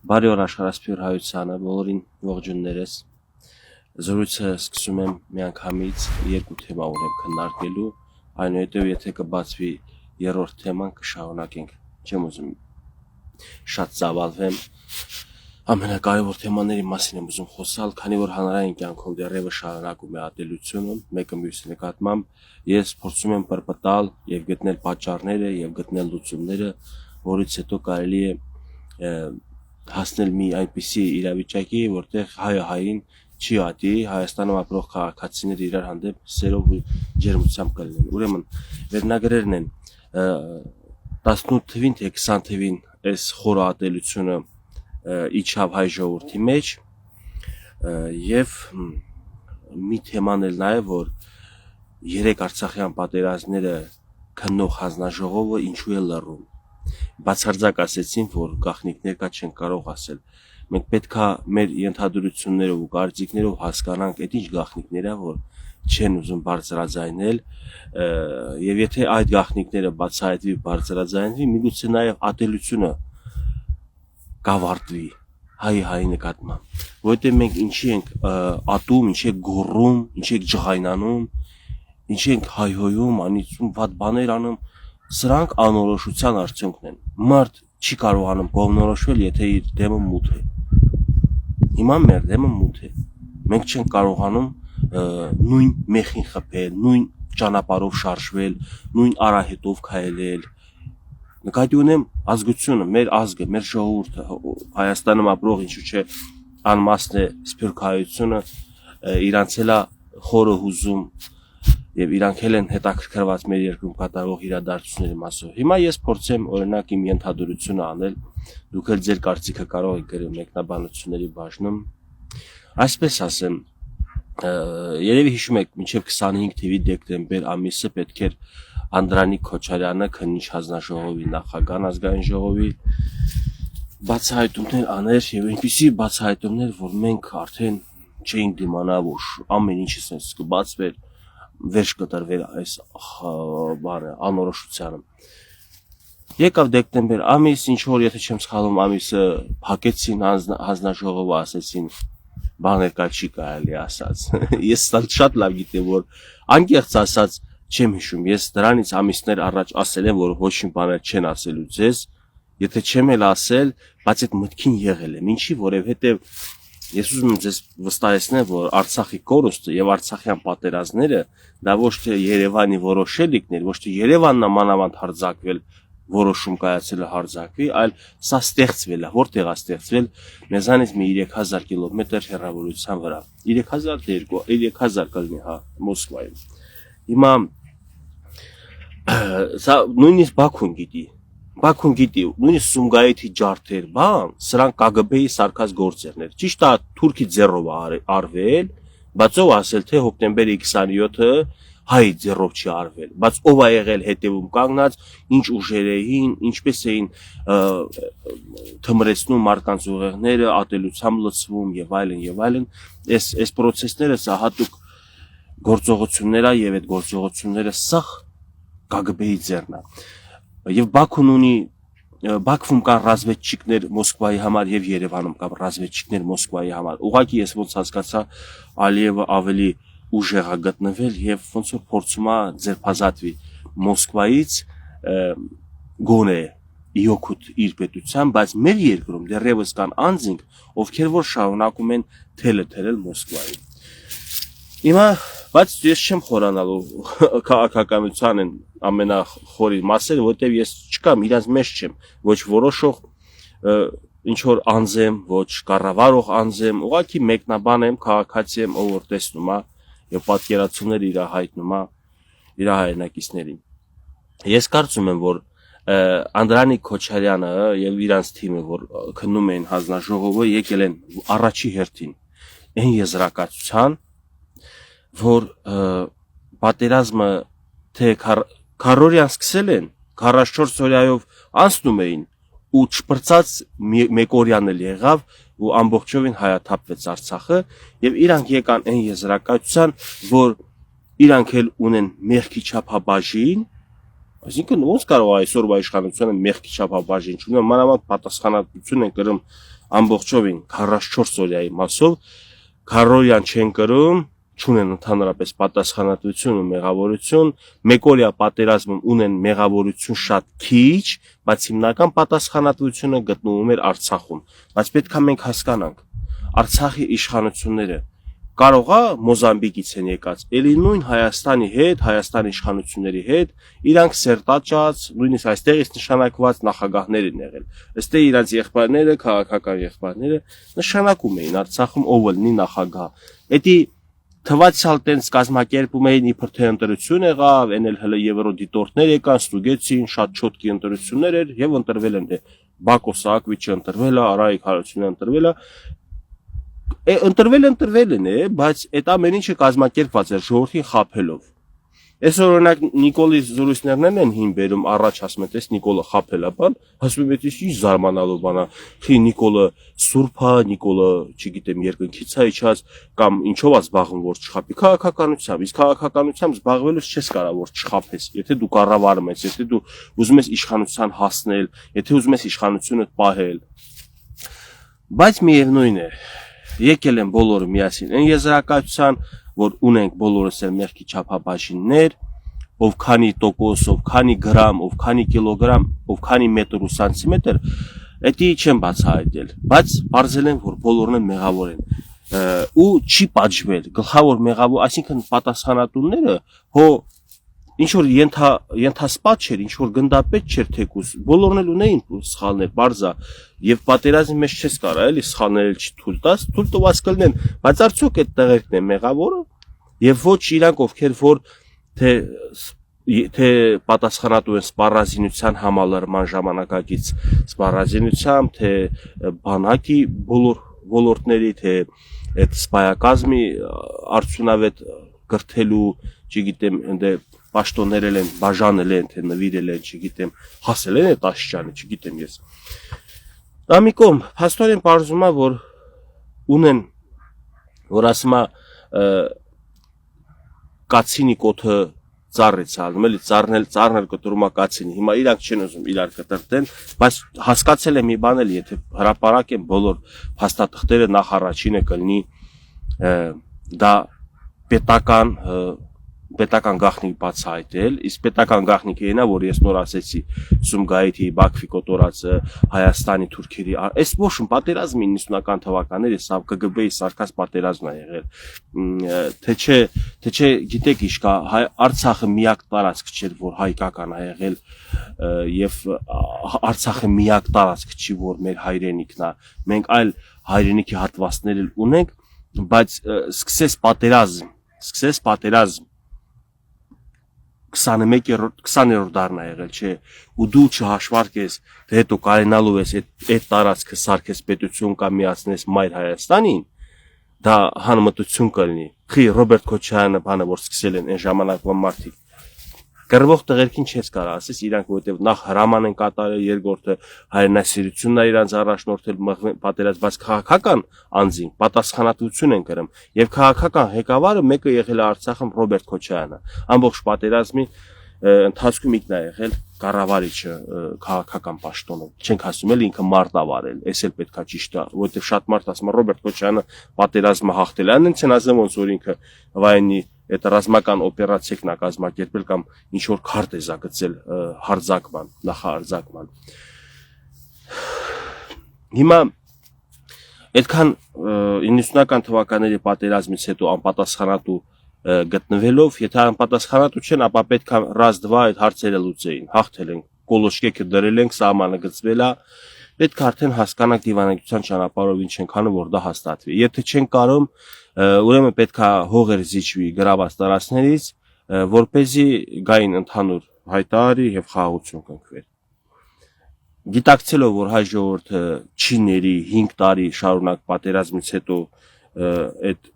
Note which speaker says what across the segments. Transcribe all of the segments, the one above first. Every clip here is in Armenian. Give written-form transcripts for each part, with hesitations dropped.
Speaker 1: Բարի օր աշխարհասփյուռ հայությանը, բոլորին ողջուններս։ Զրույցը սկսում եմ միանգամից երկու թեմա ունեմ քննարկելու, այնուհետև եթե կբացվի երրորդ թեման կշարունակենք։ Չեմ ուզում շատ ծավալվեմ։ Ամենակարևոր թեմաների մասին եմ ուզում խոսալ, քանի որ հանրային կյանքում դեռևս շարունակում է ատելությունը, մեկը մյուսի նկատմամբ, ես փորձում եմ պրպտալ եւ գտնել պատճառները եւ գտնել լուծումները, որից հետո կարելի է հասնել մի այնպիսի իրավիճակի, որտեղ հայը հային չի ատի, Հայաստանում ապրող քաղաքացիները իրար հանդեպ սերով ու ջերմությամբ կլինեն։ Ուրեմն վերնագրերն են 18 թվին թե 20 թվին այս խորը ատելությունը իջավ հայ ժողովրդի մեջ եւ մի թեման էլ նաեւ որ երեք արցախյան պատերազմները քննող հանձնաժողովը ինչու է լռում։ Բացարձակ ասեցին, որ գաղտնիքներ կա չեն կարող ասել։ Մենք պետքա մեր ենթադրություններով ու կարծիքներով հասկանանք այդ ինչ գաղտնիքներ է, որ չեն ուզում բարձրաձայնել, եւ եթե այդ գաղտնիքները բացահայտվի, բարձրաձայնվի, միգուցե նաեւ ատելությունը կավարտվի հայի նկատմամբ, որովհետեւ մենք ինչի ենք ատում, ինչի ենք գոռում, ինչի ենք ջղայնանում, ինչի ենք հայհոյում, անիծում, վատ բաներ անում, սրանք անորոշության արդյունքն են։ Մարդ չի կարողանում կողմնորոշվել, եթե իր դեմը մութ է։ Հիմա մեր դեմը մութ է։ Մենք չենք կարողանում նույն մեխին խփել, նույն ճանապարհով շարժվել, նույն արահետով քայլել։ Նկատի ունեմ ազգությունը, մեր ազգը, մեր ժողովուրդը, Հայաստանում ապրող ինչու՞ չէ անմասն է սփյուռք հայությունը, իրանց էլ խորը հուզում եւ իրանք էլ են հետաքրքրված մեր երկրում կատարվող իրադարձությունների մասով։ Հիմա ես փորձեմ օրինակ իմ ենթադրությունը անել, դուք էլ ձեր կարծիքը կարող եք գրել մեկնաբանությունների բաժնում։ Այսպես ասեմ, երևի հիշում եք, մինչև 25 թվականի դեկտեմբեր ամիսը պետք էր Անդրանիկ Քոչարյանը քննիչ հանձնաժողովի նախագահ ազգային ժողովի բացահայտումներ աներ եւ այնպիսի բացահայտումներ, որ մենք արդեն չէինք դիմանա, որ ամեն ինչը sense կբացվեր, վերջ կտրվեր այս բանը անորոշությանը։ Եկավ դեկտեմբեր ամիս, ինչ որ եթե չեմ սխալվում ամիսը փակեցին հանձնաժողովը, ասեցին բաներ կա չի կարելի ասած։ Ես շատ լավ գիտեմ, որ անկեղծ ասած չեմ հիշում, ես դրանից ամիսներ առաջ ասել եմ, որ ոչինչ բաներ չեն ասելու ձեզ, եթե չեմ էլ ասել, բայց այդ մտքին եղել եմ, ինչի, որովհետև ես ուզում եմ ձեզ վստահեցնել, որ Արցախի կորուստը եւ Արցախյան պատերազմները դա ոչ թե Երևանի որոշելիքներ, ոչ թե Երևանն մանավանդ հարձակվել, որոշում կայացել է հարձակվի, այլ սա ստեղծվել է, որտեղ է ստեղծվել, մեզանից մի 3000 կիլոմետր հեռավորության վրա, 3000 կլինի, հա, Մոսկվայում։ Հիմա սա նույնիսկ Բաքուն գիտի, նույնիսկ Սումգայիթի ջարդեր, բան, սրանք KGB-ի սարքած գործերներ։ Ճիշտ է, թուրքի ձեռով արվել, բայց ով ասել թե հոկտեմբերի 27-ը հայ ձեռով չի արվել, բայց ով է եղել հետևում կանգնած, ինչ ուժեր էին, ինչպես էին թմրեցնում մարդկանց ուղեղները, ատելությամբ լցվում եւ այլն, այս process-ները սա հատուկ գործողություններ է եւ այդ գործողությունները սա KGB-ի ձեռն է։ Եվ Բաքուն ունի Բաքվում կան ռազմետչիկներ Մոսկվայի համար եւ Երևանում կան ռազմետչիկներ Մոսկվայի համար։ Ուղղակի ես ոնց հասկացա Ալիևը ավելի ուժեղ է գտնվել եւ ոնց որ փորձում է ձերբազատվի Մոսկվայից գոնե իօքուտ իր պետության, բայց մեր երկրում դեռևս կան անձինք, ովքեր որ շարունակում են թելել Մոսկվայի։ Հիմա բայց ես չեմ խորանալու քաղաքականության են ամենախորի մասերը, որտեղ ես չկամ, իրանց մեջ չեմ, ոչ որոշող ինչ որ անձ եմ, ոչ կառավարող անձ եմ, ուղղակի մեկնաբան եմ, քաղաքացի եմ, ով որ տեսնում է եւ պատկերացումներ իր հայտնում է իր հայրենակիցներին։ Ես կարծում եմ, որ Անդրանիկ Քոչարյանը եւ իրանց թիմը, որ քննում էին հանձնաժողովը, եկել են առաջի հերթին այն եզրակացության, որ պատերազմը թե քարորյան սկսել են 44 օրյայով անցնում էին ու չպրծած մեկօրյան էլ եղավ ու ամբողջովին հայաթափվեց Արցախը եւ իրանք եկան այն եզրակացության, որ իրանք էլ ունեն մեղքի չափաբաժին, այսինքն ոնց կարող է այսօրվա իշխանությունը մեղքի չափաբաժին չունենալ, մանավանդ պատասխանատվություն են կրում ամբողջովին 44 օրյայի մասով քառորյան չեն կրում, չունեն ընդհանրապես պատասխանատվություն ու մեղավորություն, մեկօրյա պատերազմում ունեն մեղավորություն շատ քիչ, բայց հիմնական պատասխանատվությունը գտնվում էր Արցախում։ Բայց պետք է մենք հասկանանք, Արցախի իշխանությունները կարող է Մոզամբիկից են եկած, էլի նույն Հայաստանի հետ, Հայաստանի իշխանությունների հետ, իրանք սերտաճած, նույնիսկ այստեղից նշանակված նախագահներ են եղել։ Ըստ իրանց եղբայրները, քաղաքական եղբայրները նշանակում էին Արցախում ով լինի նախագահ։ Էդի թվացյալ տենց կազմակերպում էին իբր թե ընտրություն եղավ, էնել հələ եվրոդիտորդներ եկան, ստուգեցին, շատ չոտքի ընտրություններ էր եւ ընտրվել են Բակո Սահակովիչը ընտրվել է, Արայիկ Հարությունյանը ընտրվել է։ Ընտրվել են, բայց այդ ամեն ինչը կազմակերպված էր ժողովրդին խաբելով։ Այսօր օրինակ Նիկոլի զրույցներն են հին բերում առաջ ասում են, Նիկոլը խաբել է, բան, ասում եմ, էս ինչ զարմանալու բան է, խի Նիկոլը սուրբ է, Նիկոլը, չգիտեմ, երկնքից է իջած կամ ինչով է զբաղվում, որ չխաբի, քաղաքականությամբ, իսկ քաղաքականությամբ զբաղվելուց չես կարող որ չխաբես, եթե դու կառավարում ես, եթե դու ուզում ես իշխանության հասնել, եթե ուզում ես իշխանությունը պահել։ Բայց միևնույն է, եկել են բոլորը միասին այն եզրակացության, որ ունենք բոլորս էլ մեղքի չափաբաժիններ, ով քանի տոկոս, ով քանի գրամ, ով քանի կիլոգրամ, ով քանի մետր ու սանտիմետր, դա չեմ բացահայտել, բայց բարձել են, որ բոլորն են մեղավոր են, ու չի պատժվել, գլխավոր մեղավոր, այսինքն պատասխանատուները, հո ինչ որ ենթասպատ չէր, ինչ որ գնդապետ չէր թեկուս, բոլորն էլ ունեին սխալներ, բարձա, եւ պատերազմի մեջ չես կարող էլի սխալներ չթույլ տաս, թույլ տված կլինեն, բայց արդյոք այդ տեղերքն է մեղավորը, եւ ոչ իրանք ովքեր որ թե պատասխանատու են սպառազինության համալրման ժամանակակից սպառազինությամբ, թե բանակի բոլոր ոլորտների, թե այդ սպայակազմի արդյունավետ կրթելու, չգիտեմ, ընդ պաշտոններել են, բաժանել են, թե նվիրել են, չգիտեմ, հասել են այդ աշխարհը, չգիտեմ ես։ Ամիկոմ, փաստորեն պարզում է, որ ունեն, որ ասում է կացինի կոթը ծառ է ցալում, էլի ծառներ կտրում է կացինի։ Հիմա իրանք չեն ուզում իրար կտրտեն, բայց հասկացել եմ մի բան էլ, եթե հրապարակ են բոլոր փաստաթղթերը նախ առաջինը կլինի դա պետական գաղտնիք բացահայտել, իսկ պետական գաղտնիքը ինա, որ ես նոր ասեցի, Սումգայիթի, Բաքվի կոտորածը, Հայաստանի թուրքերի, այս ոչմ պատերազմի 90-ական թվականների սա ԿԳԲ-ի սարկած պատերազմն է եղել, թե չէ, գիտեք ինչ կա, Արցախը միակ տարածք չէր, որ հայկական է եղել, եւ Արցախը միակ տարածք չի, որ մեր հայրենիքն է, մենք այլ հայրենիքի հատվածներ ունենք, բայց սկսես պատերազմ 20-րդ դարն է եղել, չէ, ու դու չհաշվարկես, թե հետո կարենալու ես այդ տարածքը սարքես պետություն կամ միացնես Մայր Հայաստանին, դա հանմտություն կլինի։ Խի Ռոբերտ Քոչարյանը բանը որ սկսել են այն ժամանակվա մարդիկ գրվող տղերքին չես կարող ասես իրանք որովհետև նախ հրաման են կատարել, երկրորդը հայրենասիրությունն է իրանց առաջնորդել պատերազմ, բայց քաղաքական անձին պատասխանատվություն են կրում եւ քաղաքական ղեկավարը մեկը եղել է Արցախում Ռոբերտ Քոչարյանը ամբողջ պատերազմի ընթացքում ինքն է եղել կառավարիչը քաղաքական պաշտոնում չենք ասում էլ ինքը մարդ ավարել էս էլ պետքա ճիշտ է որովհետև շատ մարդ ասում է Ռոբերտ Քոչարյանը պատերազմը հաղթել է այնց են ասում ոնց որ ինքը վայնի այդ ռազմական օպերացիան է կազմակերպել կամ ինչ որ քարտ է զագծել հարձակման, նախահարձակման։ Հիմա այդքան 90-ական թվականների պատերազմից հետո անպատասխանատու գտնվելով, եթե անպատասխանատու չեն, ապա պետք է ռազդվա այդ հարցերը լուծեին, հաղթել են, կոլոշկեքը դրել ենք, սահմանը գծվել է, պետք է արդեն հասկանանք դիվանագիտության ճանապարհով ինչ ենք անում, որ դա հաստատվի։ Եթե չեն կարող, ուրեմն պետք է հողեր զիջվի գրաված տարածքներից, որպեսզի գային ընդհանուր հայտարարի եւ խաղաղություն կնքվեր։ Գիտակցելով, որ հայ ժողովուրդը չի ների 5 տարի շարունակ պատերազմից հետո այդ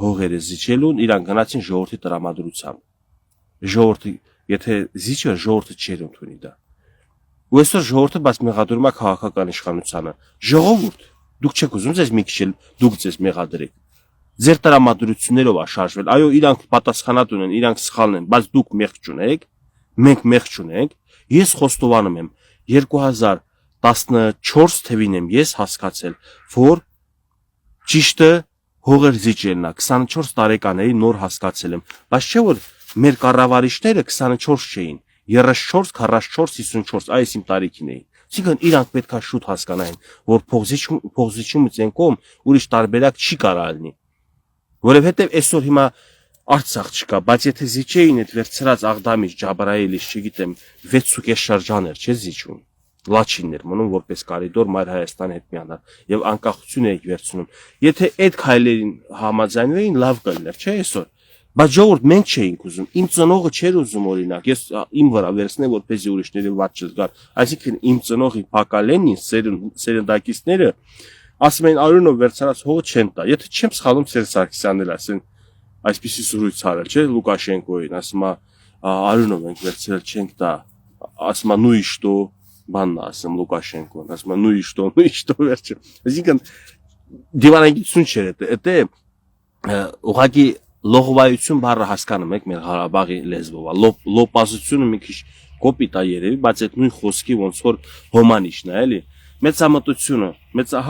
Speaker 1: հողերը զիջելուն, իրանք գնացին ժողովրդի տրամադրությամբ։ Ժողովրդը, եթե զիջը ժողովուրդը չէր ընդունի դա։ Ու այսօր ժողովուրդը բաց մեղադրում է քաղաքական իշխանությանը։ Ժողովուրդ, դուք չեք ուզում ձեզ մի քիչ դուք ձեզ մեղադրեք։ Ձեր տրամադրություններով է շարժվել։ Այո, իրանք պատասխանատու են, իրանք սխալն են, բայց դուք մեղք չունեք, մենք մեղք չունենք։ Ես խոստովանում եմ 2000 14 թվին եմ ես հասկացել, որ ճիշտը հողեր զիջելն է, 24 տարեկաների նոր հասկացել եմ, բայց չէ որ մեր կառավարիչները 24 չէին, 34, 44, 54, այս իմ տարիքին էին։ Այսինքն իրանք պետքա շուտ հասկանային, որ փողզիջումից են կողմ ուրիշ տարբերակ չի կարող լինի։ Որովհետև այսօր հիմա Արցախ չկա, բայց եթե զիջեին այդ վերցրած Աղդամից, Ջաբրայելից, չգիտեմ, 6.5 շրջաներ չէ զիջում։ Լաչիններ մնում որպես կարիդոր Մայր Հայաստանի հետ միանալ եւ անկախություն եք վերցնում։ Եթե այդ քայլերին համաձայնվեին, լավ կլիներ, չէ՞ այսօր։ Բայց ժողովուրդ մենք չէինք ուզում։ Իմ ծնողը չէր ուզում օրինակ, ես իմ վրա վերցնեմ որպեսզի ուրիշների վատ չզգան։ Այսինքն իմ ծնողի Փակալենին սերնդակիցները ասում են Արոնով վերցրած հողը չեն տա։ Եթե չեմ սխալվում, Սերժ Սարգսյանն էլ ասեն այսպիսի զրույց արել, չէ՞ Լուկաշենկոին, ասում է Արոնով ենք վերցրել չենք տա, ասում է նույն что բանն ասում Լուկաշենկոն, ասում է նույն что վերջը։ Այսինքն դիվանագիտություն չէր դա, ուղղակի լողվայություն բառը հասկանում եք մեր Ղարաբաղի լեզվով, լոպազությունը մի քիչ կոպիտ է երևի, բայց այդ նույն խոսքի ոնց որ հոմանիշն է, էլի։ Մեծամտությունը,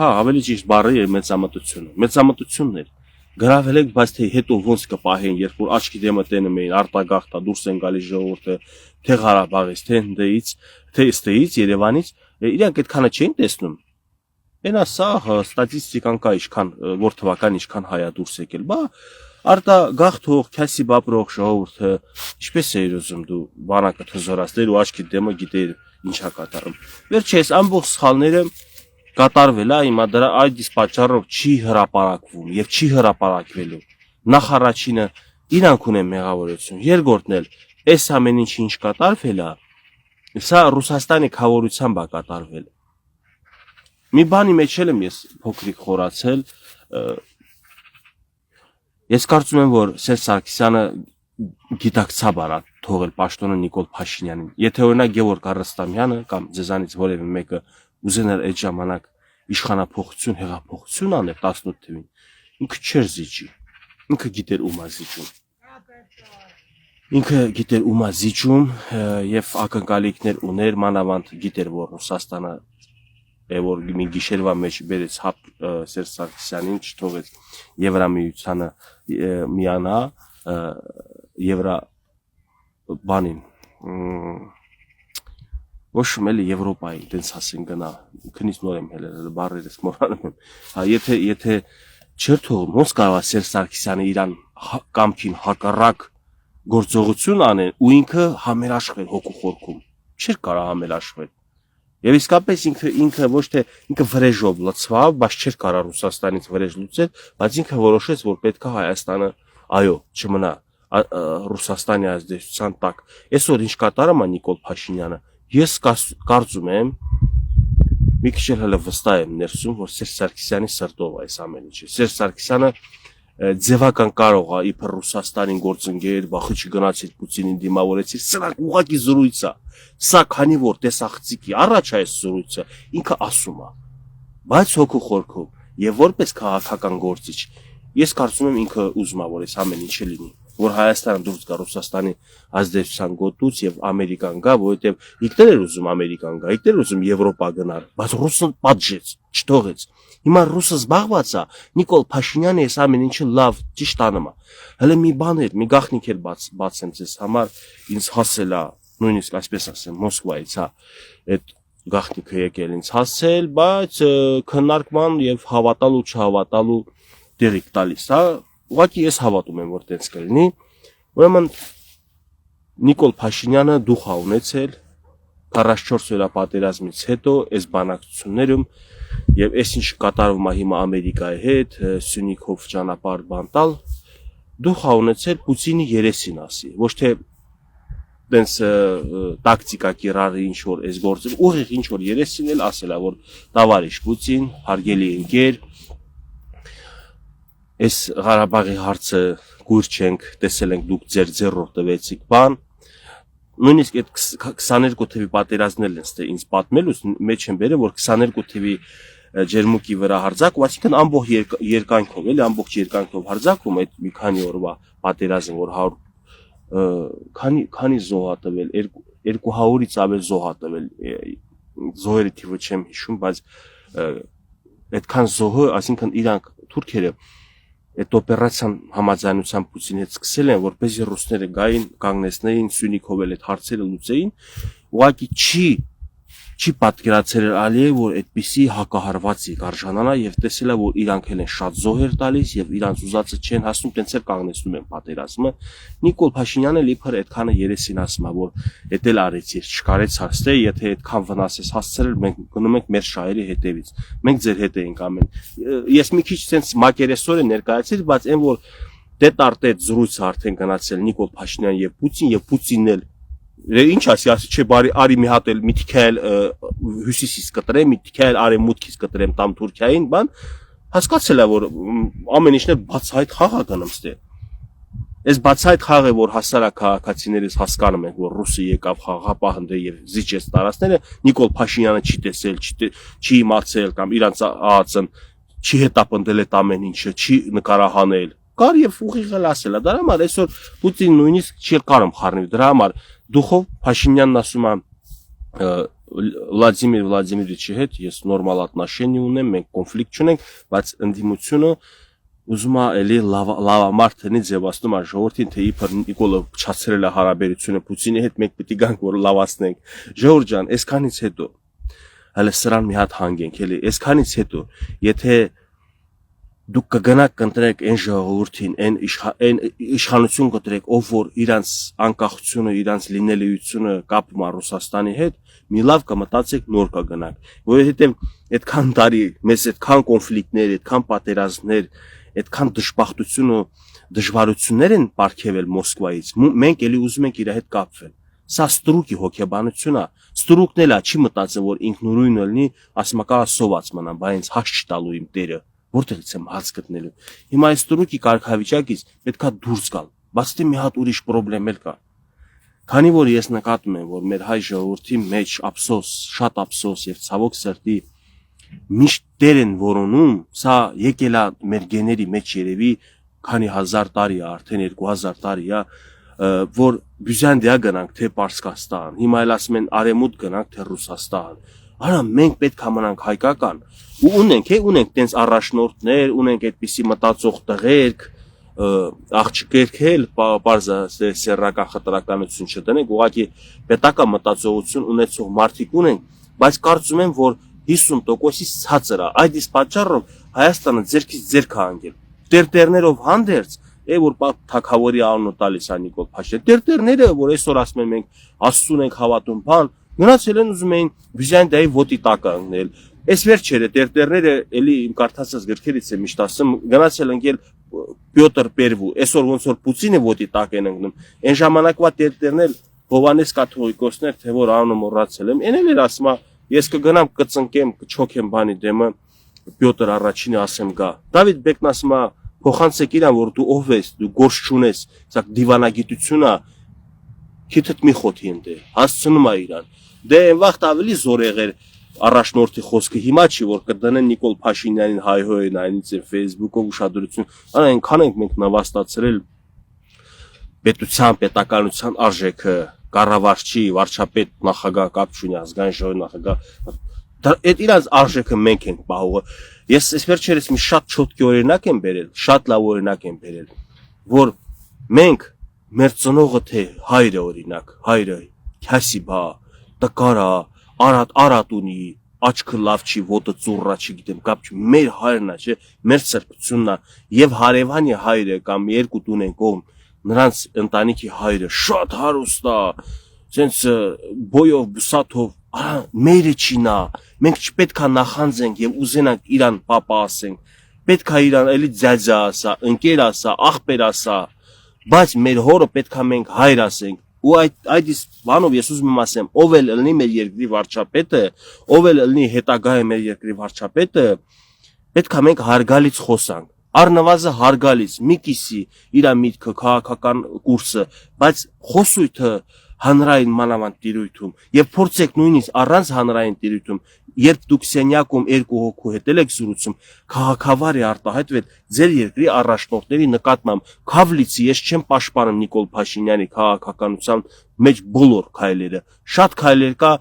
Speaker 1: ավելի ճիշտ բառը է մեծամտությունն էր։ Գրավել եք, բայց թե հետո ոնց կպահեն, երբ որ աչքի դեմը տենում էին արտագաղթա դուրս են գալիս ժողովուրդը, թե Ղարաբաղից, թե Հնդեից, թե Էստեից, Երևանից, իրանք այդքանը չէին տեսնում։ Էնա սա ստատիստիկան կա ինչքան որ թվական ինչքան հայա դուրս եկել, բա արտագաղթող, քյասի բապրող ժողովուրդը ինչպես է ուզում դու բանակը թզորացնել ու աչքի դեմը գիտեր ինչա կատարում։ Վերջերս ամբողջ սխալները կատարվել է, հիմա դրա այդ իսկ պատճառով չի հրապարակվում եւ չի հրապարակվելու։ Նախ առաջինը իրանք ունեն մեղավորություն, երկրորդն էլ այս ամեն ինչի ինչ կատարվել է, սա Ռուսաստանի խավորությամբ է կատարվել։ Մի բանի մեջ եմ ես փոքրիկ խորացել, ես կարծում եմ որ Սերժ Սարգսյանը գիտակցաբար է թողել պաշտոնը Նիկոլ Փաշինյանին։ Եթե օրինակ Գևորգ Առստամյանը կամ ձեզանից որևէ մեկը ուզեներ այդ ժամանակ իշխանափոխություն, հեղափոխություն անել 18 թվին, ինքը չէր զիջի, ինքը գիտեր ում է զիջում։ Ինքը գիտեր ում է զիջում եւ ակնկալիքներ ուներ, մանավանդ գիտեր որ Ռուսաստանը որ մի գիշերվա մեջ բերեց հապ Սերժ Սարգսյանին, չթողեց Եվրամիությանը միանա, Եվրա բանին ոչ էլի Եվրոպայի դենց ասեն գնա, քնից նոր եմ հելել, բառերս մոռանում եմ։ Հա եթե չէր թողում, ոնց կարող է Սերժ Սարգսյանը իրան կամքին հակառակ գործողություն անեն ու ինքը համերաշխվել հոգու խորքում։ Չէր կարող համերաշխվել։ Եվ իսկապես ինքը ոչ թե ինքը վրեժով լցավ, բայց չէր կարող Ռուսաստանից վրեժ լուծել, բայց ինքը որոշեց, որ պետք է Հայաստանը, այո, չմնա Ռուսաստանի ազդեցության տակ։ Այսօր ինչ կատարում է Նիկոլ Փաշինյանը, ես կարծում եմ, մի քիչ հələ վստահ եմ ներսում, որ Սերժ Սարգսյանի սրտով է այս ամեն ինչը։ Սերժ Սարգսյանը ձևական կարող է իբր Ռուսաստանին գործընկեր, վախը չգնացիր Պուտինին դիմավորեցիր, սրանք ուղղակի զրույց է։ Սա քանի որ տեսախցիկի առաջ այս զրույցը ինքը ասում է, բայց հոգու խորքում եւ որպես քաղաքական գործիչ ես կարծում եմ ինքը ուզում է որ այս ամեն ինչը լինի, որ Հայաստանը դուրս գա Ռուսաստանի ազդեցության գոտուց եւ Ամերիկան գա, որովհետեւ ինքներ էր ուզում Ամերիկան գա, ինքներ ուզում Եվրոպա գնալ, բայց Ռուսը պատժեց, չթողեց։ Հիմա Ռուսը զբաղված է, Նիկոլ Փաշինյանը այս ամեն ինչը լավ ճիշտ անում է։ Հələ մի բան էր, մի գաղտնիք էր բացեմ ձեզ համար, ինձ հասել է, նույնիսկ այսպես ասեմ, Մոսկվայից, հա, այդ գաղտնիքը եկել ինձ հասել, բայց քննարկման եւ հավատալու չհավատալու դերիկ տալիս, հա, ուղղակի ես հավատում եմ, որ տենց կլինի։ Ուրեմն Նիկոլ Փաշինյանը դուխ է ունեցել 44 օրյա պատերազմից հետո այս բանակցություններում եւ այս ինչ կատարվում է հիմա Ամերիկայի հետ, Սյունիքով ճանապարհ բանտալ, դուխ է ունեցել Պուտինի երեսին ասի, ոչ թե տենց տակտիկա կիրառի ինչ որ այս գործը, ուղիղ ինչ որ երեսին էլ ասել է, որ տավարիշ Պուտին, հարգելի ընկեր, այս Ղարաբաղի հարցը գույր չենք, տեսել ենք դուք ձեր ձեռով տվեցիք բան, նույնիսկ այդ 22 թվի պատերազմներն են ինձ պատմելուց մեջ են բերել, որ 22 թվի ջերմուկի վրա հարձակում, այսինքն ամբողջ երկայնքով, էլի ամբողջ երկայնքով հարձակում այդ մի քանի օրվա պատերազմ, որ 100 քանի զոհ ա տվել, 200-ից ավել զոհ ա տվել, զոհերի թիվը չեմ հիշում, բայց այդքան զոհը, այսինքն իրանք թուրքերը այդ օպերացիան համաձայնությամբ Պուտինի հետ սկսել են, որպեսզի ռուսները գային, կանգնեցնեին, Սյունիքով էլ այդ հարցերը լուծեին, ուղղակի չի պատկերացել Ալիև, որ այդպիսի հակահարվածի կարժանանա եւ տեսել է, որ իրանք էլ են շատ զոհեր տալիս եւ իրանք ուզածը չեն հասնում, տենց էլ կանգնեցնում են պատերազմը։ Նիկոլ Փաշինյանը լիփր այդքանը երեսին ասում է, որ էդ էլ արեցիր, չկարեց հասցե, եթե այդքան վնաս ես հասցրել, մենք գնում ենք մեր շահերի հետևից։ Մենք ձեր հետ ենք ամեն։ Ես մի քիչ տենց մակերեսոր եմ ներկայացրել, բայց այն որ դետարտետ զրույցը արդեն գնացել Նիկոլ Փաշինյան եւ Պուտինն էլ ինչ ասի չէ բարի արի մի հատ էլ միտքա էլ հյուսիսից կտրեմ, միտքա էլ արևմուտքից կտրեմ տամ Թուրքիային, բան հասկացել է որ ամեն ինչն է բացահայտ խաղ է գնում ստե։ Այս բացահայտ խաղը որ հասարակ քաղաքացիներից հասկանում են որ ռուսը եկավ խաղապահ եւ զիջեց տարածքները, Նիկոլ Փաշինյանը չի տեսել, չի իմացել կամ իրանց ԱԱՑ-ն չի հետապնդել այդ ամեն ինչը, չի նկարահանել։ Կար եւ ուղիղ ասել է, դրա համար այսօր Պուտինն նույնիսկ չի կարում խառնի դրա համար Դուխով Փաշինյանն ասում է Վլադիմիր Վլադիմիրիչի հետ ես նորմալ отношения ունեմ, մենք կոնֆլիկտ չունենք, բայց ընդդիմությունը ուզում է էլի լավամարդ տնի ձևացնում է ժողովրդին, թե իբր Նիկոլը փչացրել է հարաբերությունը Պուտինի հետ, մենք պիտի գանք որ լավացնենք։ Ժողովուրդ ջան, այսքանից հետո հələ սրան մի հատ հանգենք, էլի, այսքանից հետո, եթե դուք կգնաք կընտրեք այն ժողովրդին, այն իշխանություն կտրեք, ով որ իրանց անկախությունը, իրանց լինելիությունը կապում է Ռուսաստանի հետ, մի լավ կմտածեք նոր կգնաք, որովհետև այդքան տարի մեզ այդքան կոնֆլիկտներ, այդքան պատերազմներ, այդքան դժբախտություն ու դժվարություններ են պարգևել Մոսկվայից, մենք էլի ուզում ենք իր հետ կապվել։ Սա ստրուկի հոգեբանություն է, ստրուկն էլ է չի մտածում որ ինքնուրույն լինի, ասում է կա սոված մնամ, բայց հաշ չտալու իմ տերը որտեղից եմ հաց գտնելու։ Հիմա այս ստրուկի կարգավիճակից պետքա դուրս գալ, բացի մի հատ ուրիշ խնդրեմ էլ կա։ Քանի որ ես նկատում եմ, որ մեր հայ ժողովրդի մեջ ափսոս, շատ ափսոս եւ ցավոք սրտի միշտ դեր են որոնում, սա եկել է մեր գեների մեջ երևի քանի հազար տարի է, արդեն 2000 տարի է, որ Բյուզանդիա գնանք թե Պարսկաստան, հիմա էլ ասում են արևմուտք գնանք թե Ռուսաստան։ Արա մենք պետք է մնանք հայկական ու ունենք տենց առաջնորդներ, ունենք այդպիսի մտածող տղերք, աղջիկերք էլ բարձա սերրական խտրականություն չդնենք, ուղղակի պետական մտածողություն ունեցող մարդիկ ունենք, բայց կարծում եմ որ 50%-ից ցածր է։ Այդ իսկ պատճառով Հայաստանը ձերքից ձերք է անգել։ Տերտերներով հանդերձ որ թագավորի անունը տալիս է Նիկոլ Փաշինյանը, տերտերները որ այսօր ասում են մենք Աստծուն ենք հավատում, բան գնացել են ուզում էին Բյուզանդիայի ոտի տակ ընկնել։ Այս վերջերը տերտերները էլի իմ կարդացած գրքերից է միշտ ասում գնացել ընկել Պյոտր Պերվու, այսօր ոնց որ Պուտինը ոտի տակ են ընկնում։ Այն ժամանակվա տերտերներ Հովանես կաթողիկոսներ, թե որ անունը մոռացել եմ, այն էլ ասում է ես կգնամ կծնկեմ, կչոքեմ բանի դեմը Պյոտր առաջինը ասեմ գա։ Դավիթ Բեկն ասում է փոխանցեք իրան որ դու ով ես, դու գործ չունես, սա դիվանագիտությունն է, քիթդ մի խոթի ընդ հասցնում է իրան։ Դե այն վաղտ ավելի զոր եղեր առաջնորդի խոսքը հիմա չի որ կդնեն Նիկոլ Փաշինյանին հայհոյեն այնից է Facebook-ով ուշադրություն, այնքան ենք մենք նվաստացրել պետության, պետականության արժեքը, կառավարչի, վարչապետ, նախագահ, կապ չունի, ազգային ժողովի նախագահ, այդ իրաց արժեքը մենք ենք պահողը։ Ես այս վերջերս մի շատ չոտքի օրինակ եմ բերել, շատ լավ օրինակ եմ բերել, որ մենք մեր ծնողը թե հայրը օրինակ, հայրը քյասիբա, տկարա, արատ ունի, աչքը լավ չի, ոտը ծուռա չի գիտեմ, կապ չի, մեր հայրն է, չէ, մեր սրբությունն է, եւ հարևանի հայրը կամ երկու տուն են կողմ, նրանց ընտանիքի հայրը շատ հարուստ է, sense բոյով, բուսաթով, մերը չի նա, մենք չպետք է նախանձենք եւ ուզենանք իրան պապա ասենք, պետք է իրան էլի ձյաձա ասա, ընկեր ասա, աղբեր ասա, բայց մեր հորը պետք է մենք հայր ասենք, ու այդ իսկ բանով ես ուզում եմ ասեմ, ով էլ լինի մեր երկրի վարչապետը, ով էլ լինի հետագայում մեր երկրի վարչապետը, պետք է մենք հարգալից խոսանք, առնվազն հարգալից, մի կիսի իր միտքը քաղաքական կուրսը, բայց խոսույթը հանրային մանավանդ տիրույթում եւ փորձեք նույնիսկ առանց հանրային տիրույթում երբ դուք սենյակում երկու հոգու հետ եք զրուցում քաղաքավարի արտահայտվել ձեր երկրի առաջնորդների նկատմամբ Քավլիցի ես չեմ պաշտպանում Նիկոլ Փաշինյանի քաղաքականության մեջ բոլոր քայլերը շատ քայլեր կա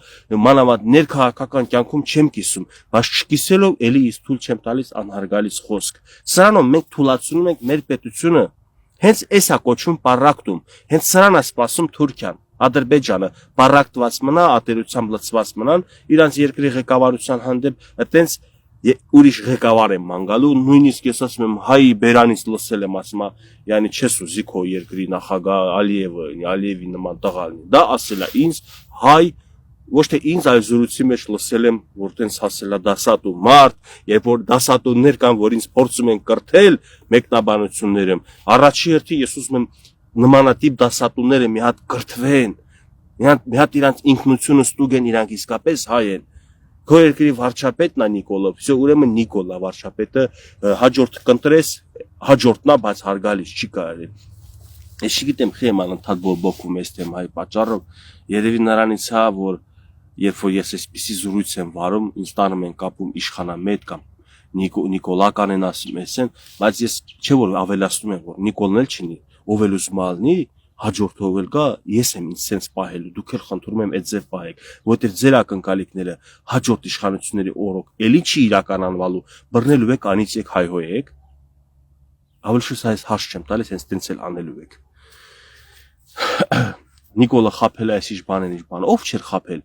Speaker 1: մանավանդ ներքաղաքական կյանքում չեմ կիսում բայց չկիսելով էլի ես թույլ չեմ տալիս անհարգալից խոսք սրանով մենք թույլատնում ենք մեր պետությունը հենց էսա կոչվում պարակտում հենց սրան է սպասում Թուրքիան Ադրբեջանը պարակտված մնա, ատելությամբ լցված մնան, իրանց երկրի ղեկավարության հանդեպ այտենց ուրիշ ղեկավար եմ մանգալու, նույնիսկ ես ասում եմ հայ բերանից լսել եմ ասում, yani չես ուզի քո երկրի նախագահ Ալիևի նման տղա լինի։ Դա ասել է ինձ հայ ոչ թե ինձ այլ զրույցի մեջ լսել եմ, որ տենց ասել է դասատու մարդ, երբ որ դասատուներ կան, որ ինձ փորձում են կրթել մեկնաբանություններում, առաջի հերթին ես ուզում եմ նմանատիպ դասատուները մի հատ կրթվեն, մի հատ իրանց ինքնությունը ստուգեն իրանք իսկապես հայ են։ Քո երկրի վարչապետն է Նիկոլը, всё ուրեմն Նիկոլա վարչապետը հաջորդ կընտրես, հաջորդն է, բայց հարգալից չի կարելի։ Ես չգիտեմ խեմ անընդհատ բողոքում ես դեմ հայ պատճառով, երևի նրանից է, որ երբ որ ես այսպիսի զրույց եմ վարում, ինձ տանում են կապում իշխանամետ կամ Նիկոլական են ասում էսեն, բայց ես չէ որ ավելացնում եմ, որ Նիկոլն էլ չնի ով էլ ուզում ալնի հաջորդով էլ գա ես եմ ինձ sense պահելու դուք էլ խնդրում եմ այդ ձև պահեք որտեղ ձեր ակնկալիքները հաջորդ իշխանությունների օրոք էլի չի իրականանվալու բռնելու եք անից եք հայհոյեք ավելի շուտ այս հաշ չեմ տալիս հենց տենց էլ անելու եք Նիկոլը խափել է այսիշ բան ով չէր խափել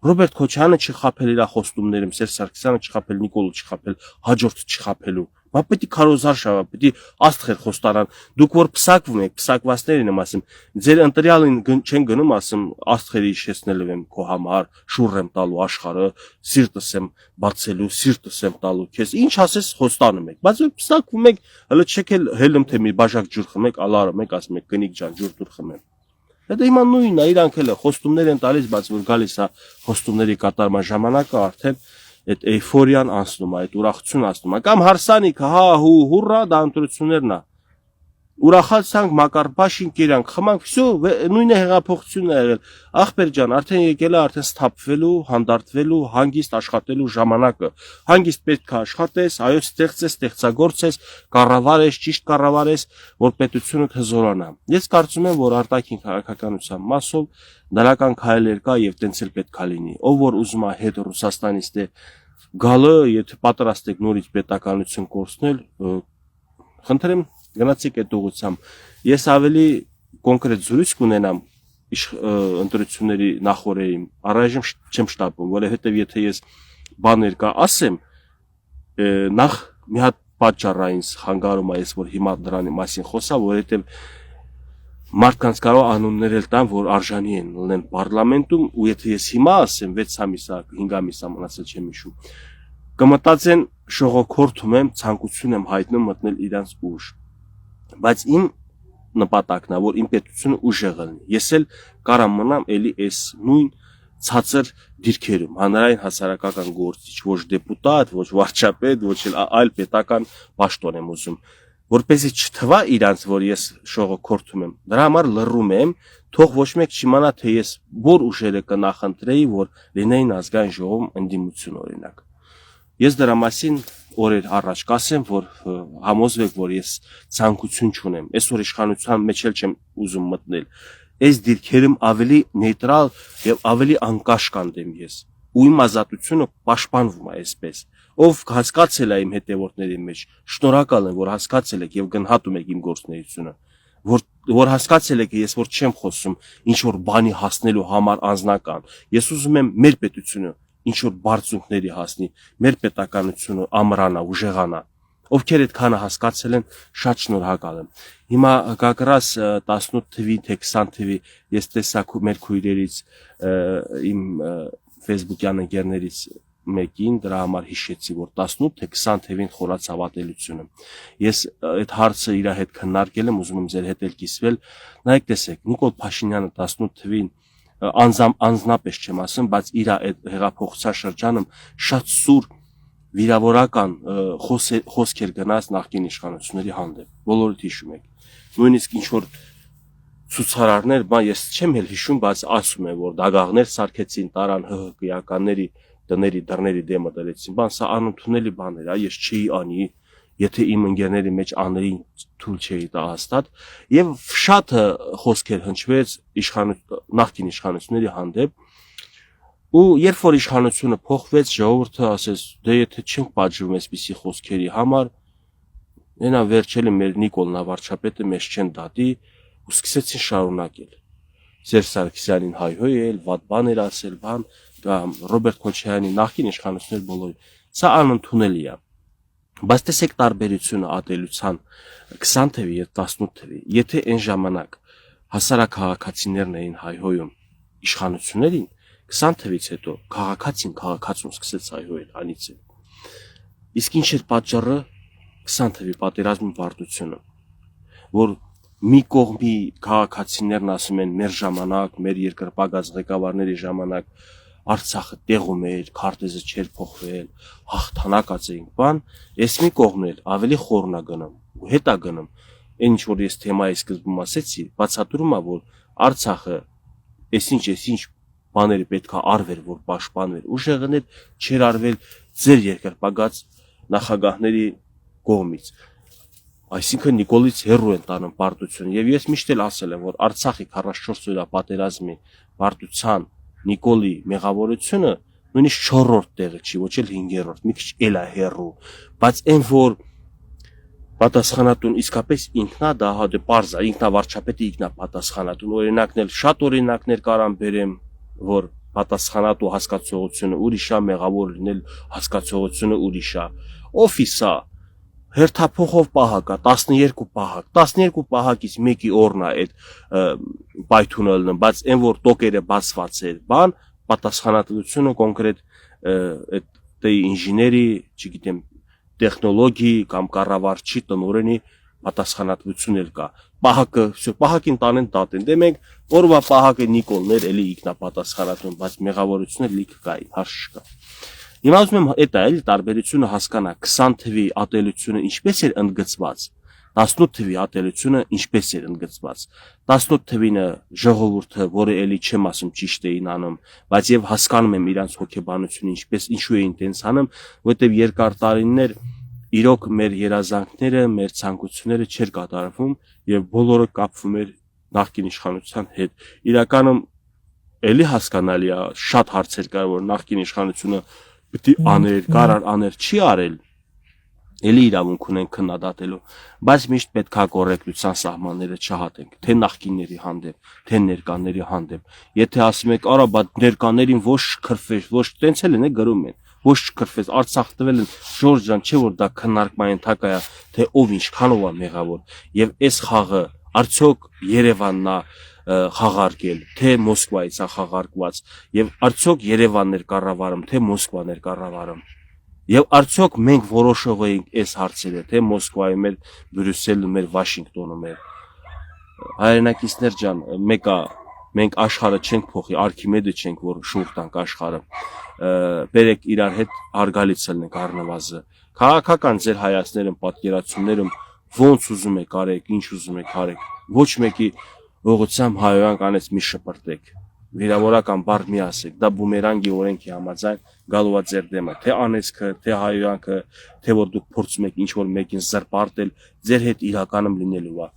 Speaker 1: Ռոբերտ Քոչյանը չխափել իր խոստումներում Սերժ Սարգսյանը չխափել Նիկոլը չխափել հաջորդը չխափելու Բա պետք է քարոզար շավա, պետք է աստղեր խոստանան։ Դուք որ փսակվում եք, փսակվածներին եմ ասում, ձեր ընտրյալին չեն գնում ասում աստղերի հիշեցնելու եմ քո համար, շուռ եմ տալու աշխարհը, սիրտս եմ բացելու, սիրտս եմ տալու քեզ։ Ինչ ասես խոստանում եք։ Բայց որ փսակվում եք, հələ չեք էլ հելում թե մի բաժակ ջուր խմեք, ալարում եք, ասում եք կնիկ ջան, ջուր դուր խմեմ։ Դա հիմա նույնն է, իրանք էլ խոստումներ են տալիս, բայց որ գալիս է խոստումների կատարման ժամանակը արդեն այդ էյֆորիան անցնում է, այդ ուրախությունն անցնում է, կամ հարսանիքը, հա, հուրrա, դա ընտրություններն է։ Ուրախացանք Մակար Փաշինք իրանք խմանք, всё, նույնը հեղափոխությունն է եղել։ Ախպեր ջան, արդեն եկել է արդեն սթափվելու, հանդարտվելու, հանգիստ աշխատելու ժամանակը։ Հանգիստ պետք է աշխատես, այո, ստեղծես, ստեղծագործես, կառավարես, ճիշտ կառավարես, որ պետությունը հզորանա։ Ես կարծում եմ, որ արտաքին քաղաքականության մասով դրական քայլեր կա եւ տենց էլ պետք է լինի։ Ով որ ուզում է հետ Ռուսաստանից դե գալը, եթե պատրաստ եք նորից պետականություն կորցնել, խնդրեմ գնացեք այդ ուղղությամբ։ Ես ավելի կոնկրետ զրույց կունենամ ընտրությունների նախորդին, առայժմ չեմ շտապում, որովհետեւ եթե ես բաներ կա ասեմ, նախ մի հատ պատճառ է ինձ խանգարում է, որ հիմա դրանի մասին խոսա, որովհետեւ մարդկանց կարող անուններ էլ տան, որ արժանի են լինեն պարլամենտում, ու եթե ես հիմա ասեմ 6 ամիս, 5 ամիս մնացել չեմ հիշում, կմտածեն շողոքորթում եմ, ցանկություն եմ հայտնում մտնել իրանց ուժ։ Բայց իմ նպատակն է, որ իմ պետությունը ուժեղ լինի։ Ես էլ կարամ մնամ էլի այս նույն ցածր դիրքերում, հանրային հասարակական գործիչ, ոչ դեպուտատ, ոչ վարչապետ, ոչ այլ պետական պաշտոն եմ ուզում։ Որպեսզի չթվա իրանց, որ ես շողոքորթում եմ, դրա համար լռում եմ, թող ոչ մեկ չիմանա, թե ես որ ուժերը կնախընտրեի, որ լինեին ազգային ժողովում ընդդիմություն օրինակ։ Ես դրա մասին օրեր առաջ կասեմ, որ համոզվեք, որ ես ցանկություն չունեմ։ Այսօր իշխանության մեջ էլ չեմ ուզում մտնել։ Այս դիրքերում ավելի նեյտրալ եւ ավելի անկաշ կանդեմ ես։ Ու իմ ազատությունը պաշտպանվում է այսպես։ Ով հասկացել է իմ հետևորդների մեջ, շնորհակալ եմ, որ հասկացել եք եւ գնահատում եք իմ գործունեությունը, որ հասկացել եք, ես որ չեմ խոսում ինչ որ բանի հասնելու համար անձնական։ Ես ուզում եմ մեր պետությունը ինչ որ բարձունքների հասնի, մեր պետականությունը ամրանա, ուժեղանա։ Ովքեր այդքանը հասկացել են, շատ շնորհակալ եմ։ Հիմա գակրաս 18 թվի, թե 20 թվի ես տեսա մեր քույրերից իմ Facebook-յան ընկերներից մեկին դրա համար հիշեցի, որ 18 թե 20 թվին խորաց հավատելիությունը։ Ես այդ հարցը իր հետ քննարկել եմ, ուզում եմ ձեր հետ էլ կիսվել։ Նայեք, տեսեք, Նիկոլ Փաշինյանը 18 թվին անձնապես չեմ ասում, բայց իր այդ հեղափոխության շրջանում շատ սուր վիրավորական խոսքեր գնաց նախկին իշխանությունների հանդեպ։ Բոլորդ հիշում եք։ Նույնիսկ ինչ որ ցուցարարներ, բան ես չեմ էլ հիշում, բայց ասում եմ, որ դագաղներ սարքեցին, տարան ՀՀԿ-ականների տների դռների դեմը դրեցին, բան սա անընդունելի բան էր, ես չի անի, եթե իմ ընկերների մեջ աներին թույլ չէի տա հաստատ, եւ շատ խոսքեր հնչվեց նախկին իշխանությունների հանդեպ, ու երբ որ իշխանությունը փոխվեց, ժողովուրդը ասեց, դե եթե չենք պատժվում այսպիսի խոսքերի համար, այնա վերջել մեր Նիկոլ Նավարչապետը մեզ չեն դատի, ու սկսեցին շարունակել։ Սերժ Սարգսյանին հայհոյել, վատ բաներ ասել, բան, կամ Ռոբերտ Քոչարյանի նախկին իշխանություններ բոլորի։ Սա անընդունելի է։ Բայց տեսեք տարբերությունը ատելության 20 թվի եւ 18 թվի։ Եթե այն ժամանակ հասարակ քաղաքացիներն էին հայհոյում իշխանություններին, 20 թվից հետո քաղաքացուն սկսեց հայհոյել անիծել։ Իսկ ինչ էր պատճառը 20 թվի պատերազմի պարտությունը, որ մի կողմի քաղաքացիներն ասում են մեր ժամանակ, մեր երկրպագած ղեկավարների ժամանակ Արցախը տեղում էր, քարտեզը չէր փոխվել, հաղթանակած էինք, բան, ես մի կողմն էլ ավելի խորնա գնում ու հետա գնում, այն ինչ որ ես թեմայի սկզբում ասեցի, բացատրում է, որ Արցախը այսինչ բաները պետքա արվեր, որ պաշտպանվեր, ուժեղներ չեր արվել ձեր երկրպագած նախագահների կողմից։ Այսինքն Նիկոլից հեռու են տանում պարտությունը, եւ ես միշտ էլ ասել եմ, որ Արցախի 44 օրյա պատերազմի պարտության Նիկոլի մեղավորությունը նույնիսկ 4-րդ տեղը չի, ոչ էլ 5-րդ, մի քիչ էլ է հեռու, բայց այն որ պատասխանատուն իսկապես ինքնա դա հա պարզ է, ինքնավարչապետը ինքնա պատասխանատուն, օրինակներ շատ օրինակներ կարամ բերեմ, որ պատասխանատու հասկացողությունը ուրիշ է, մեղավոր լինել հասկացողությունը ուրիշ է, օֆիսա հերթափոխով պահակ է, 12 պահակ, 12 պահակից մեկի օրն է այդ պայթունը լնում, բայց այն որ տոկերը բացված էր, բան, պատասխանատվությունը կոնկրետ այդ ինժեների, չգիտեմ, տեխնոլոգի կամ կառավարչի տնօրենի պատասխանատվություն էլ կա։ Պահակին տանեն դատեն, դե մենք օրվա պահակը Նիկոլներ էլի ինքնապատասխանատուն, բայց մեղավորությունը լիքը կա, հարց չկա։ Հիմա ուզում եմ այդ այլ տարբերությունը հասկանա 20 թվի ատելությունը ինչպես էր ընդգծված, 18 թվի ատելությունը ինչպես էր ընդգծված։ 18 թվինը ժողովուրդը, որը էլի չեմ ասում ճիշտ էին անում, բայց եւ հասկանում եմ իրանց հոգեբանությունը ինչպես ինչու էին տենց անում, որովհետեւ երկար տարիներ իրոք մեր երազանքները, մեր ցանկությունները չէր կատարվում եւ բոլորը կապվում էր նախկին իշխանության հետ։ Իրականում էլի հասկանալի է, շատ հարցեր կար, որ նախկին իշխանությունը պիտի աներ, կարար աներ, չի արել, էլի իրավունք ունենք քննադատելու, բայց միշտ պետք է կոռեկտության սահմանները չհատենք, թե նախկինների հանդեպ, թե ներկաների հանդեպ։ Եթե ասում եք, արա, բա ներկաներին ոչ քրֆեր, ոչ տենց էլ են գրում են, ոչ քրֆես, Արցախ տվել են Ժորժ ջան, չէ որ դա քննարկման ենթակա է, թե ով ինչքանով է մեղավոր, եւ այս խաղը արդյոք Երևանն է խաղարկել, թե Մոսկվայից է խաղարկված, եւ արդյոք Երևանն էր կառավարում, թե Մոսկվան էր կառավարում, եւ արդյոք մենք որոշող էինք այս հարցերը, թե Մոսկվայում էր, Բրյուսելում էր, Վաշինգտոնում էր։ Հայրենակիցներ ջան, մեկա մենք աշխարհը չենք փոխի, Արքիմեդը չենք, որ շուռ տանք աշխարհը, բերեք իրար հետ արգալից ելնենք առնվազը, քաղաքական ձեր հայացքներում, պատկերացումներում ոնց ուզում եք արեք, ինչ ուզում եք արեք, ոչ մեկի ուղղությամբ հայոյան կանեց մի շպրտեք, վիրավորական բառ մի ասեք, դա բումերանգի օրենքի համաձայն գալու է ձեր դեմը, թե անեծքը, թե հայոյանքը, թե որ դուք փորձում եք ինչ որ մեկին զրպարտել, ձեր հետ իրականում լինելու է։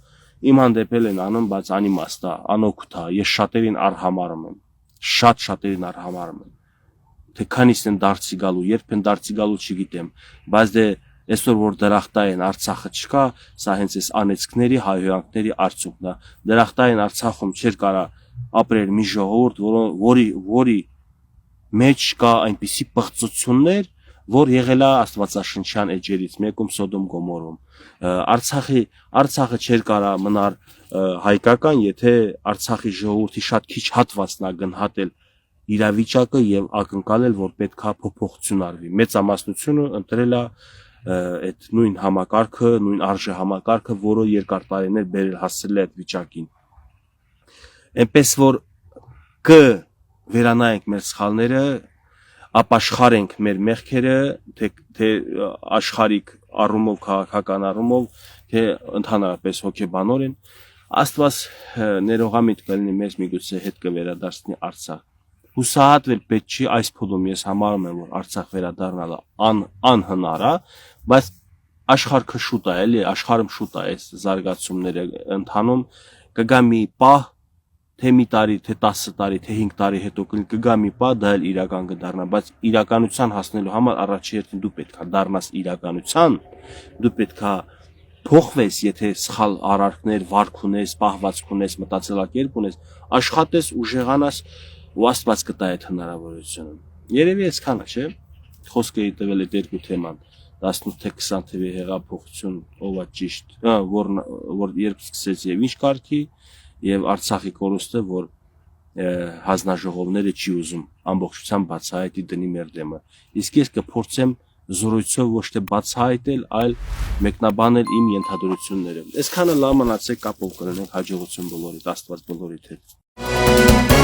Speaker 1: Իմ հանդեպ են անում, բայց անիմաստ է, անօգուտ է, ես շատերին արհամարում եմ, շատերին արհամարում եմ, թե քանիսն են դարձի գալու, երբ են դարձի գալու չգիտեմ, բայց դե այսօր որ դրախտային Արցախը չկա, սա հենց այս անեծքների, հայհոյանքների արդյունքն է։ Դրախտային Արցախում չէր կարա ապրել մի ժողովուրդ, որի մեջ կա այնպիսի պղծություններ, որ եղել է Աստվածաշնչյան էջերից մեկում Սոդոմ Գոմորում։ Արցախը չէր կարա մնար հայկական, եթե Արցախի ժողովրդի շատ քիչ հատվածն է գնահատել իրավիճակը եւ ակնկալել, որ պետքա փոփոխություն արվի։ Մեծամասնությունը ընտրել է այդ նույն համակարգը, նույն արժե համակարգը, որը երկար տարիներ բերել հասցրել է այդ վիճակին։ Այնպես որ վերանայենք մեր սխալները, ապաշխարենք մեր մեղքերը, թե աշխարհիկ առումով, քաղաքական առումով, թե ընդհանրապես հոգեբանորեն, Աստված ներողամիտ կլինի մեզ միգուցե հետ կվերադարձնի Արցախ։ Հուսահատվել պետք չի այս փուլում, ես համարում եմ, որ Արցախ վերադառնալը անհնար է, բայց աշխարհը շուտ է, էլի, աշխարհում շուտ է այս զարգացումները ընթանում, կգա մի պահ, թե մի տարի, թե 10 տարի, թե 5 տարի հետո կգա մի պահ, դա էլ իրական կդառնա, բայց իրականության հասնելու համար առաջի հերթին դու պետք է դառնաս իրականության, դու պետք է փոխվես, եթե սխալ արարքներ, վարք ունես, պահվածք ունես, մտածելակերպ ունես, աշխատես, ուժեղանաս ու Աստված կտա այդ հնարավորությունը։ Երևի այսքանը, չէ՞։ Խոսքը տվել այդ երկու թեման, 18 թե 20 թվականի հեղափոխություն, ով է ճիշտ, որ երբ սկսեց եւ ինչ կարգի, եւ Արցախի կորուստը, որ հանձնաժողովները չի ուզում ամբողջությամբ բացահայտի դնի մեր դեմը։ Իսկ ես կփորձեմ զորույցով ոչ թե բացահայտել, այլ մեկնաբանել իմ ենթադրությունները։ Այսքանը լավ մնացեք, կապով կլինենք, հաջողություն բոլորիդ, Աստված բոլորիդ հետ։